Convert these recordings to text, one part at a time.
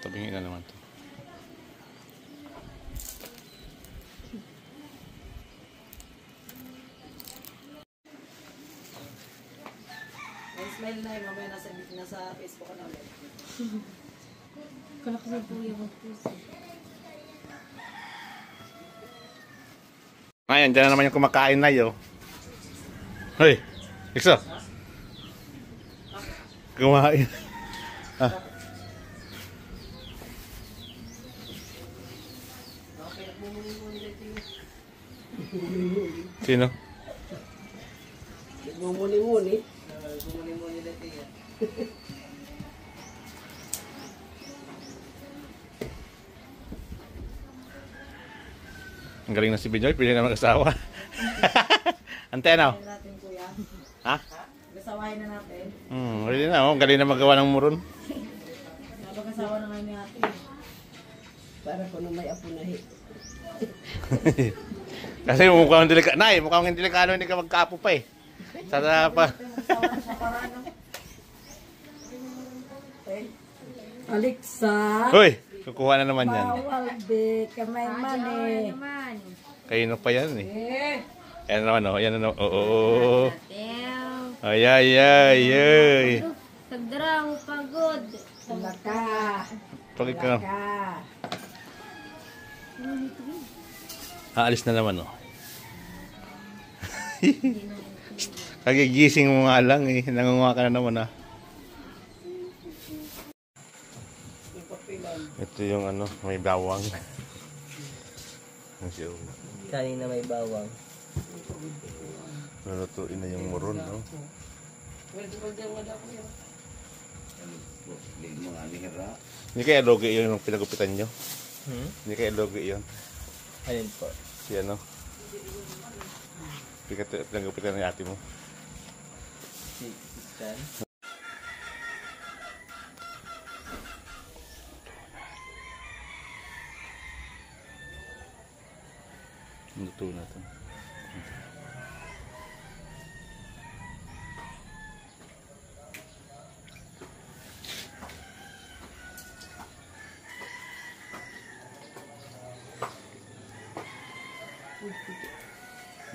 Tabingin na naman to. Smile na yun, mamaya nasa Facebook ka na ulit. Kala ko sa buhay mag-puso. Ngayon, dyan na naman yung kumakain na yun. Hoy, Ikso. Kumain. Ah. Sino? Gumuni-muni. Gumuni-muni na tiya. Ang galing na si Binjoy, pwede na mag-asawa. Antena. Natin, kuya. Ha? Gasawahin na natin. Pwede na. Oh. Galing na magawa ng muron. Napag-asawa na ngayon ni ate. Para ko nung may apo na hit. Kasi mukhang delikado. Nay, mukhang delikado hindi ka magkapo pa eh. Sana pa. Alexa. Hoy, kukuha na naman yan. Bawal be, kamay mani. Kaino pa yan eh. Eh. Yan naman oh, yan naman. Oo. Ay, ay, ay, ay. Sagdraw, pagod. Laka. Pagod ka. Laka. Aalis na naman oh. Kagigising mo nga lang eh. Nangunga ka na naman ah. Ito yung ano, may bawang. Kanina may bawang. Lulutuin na yung muron, no? Hindi kaya logi yun yung pinagupitan nyo? Hindi kaya logi yun? Alin po? Si ano? Pinagupitan ng ate mo? Si Stan? Luto na ito.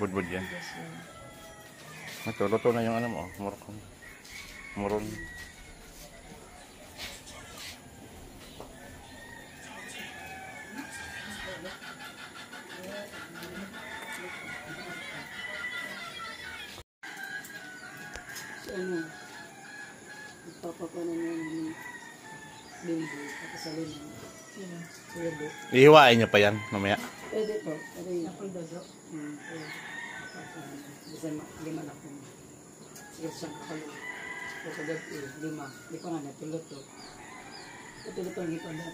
Budbud yan. Ito, luto na yung ano mo, muron. Muron. Ano? Ipapapano niya yung bimbo. Pakasalin mo. Sino? Ihiwain niyo pa yan, mamaya. Pwede po. Pwede yun. Apoy dodo? Bisa lima na po. Sige siyang kapalo. Kasi lima. Di pa nga natulot to. Ito ang ipon na.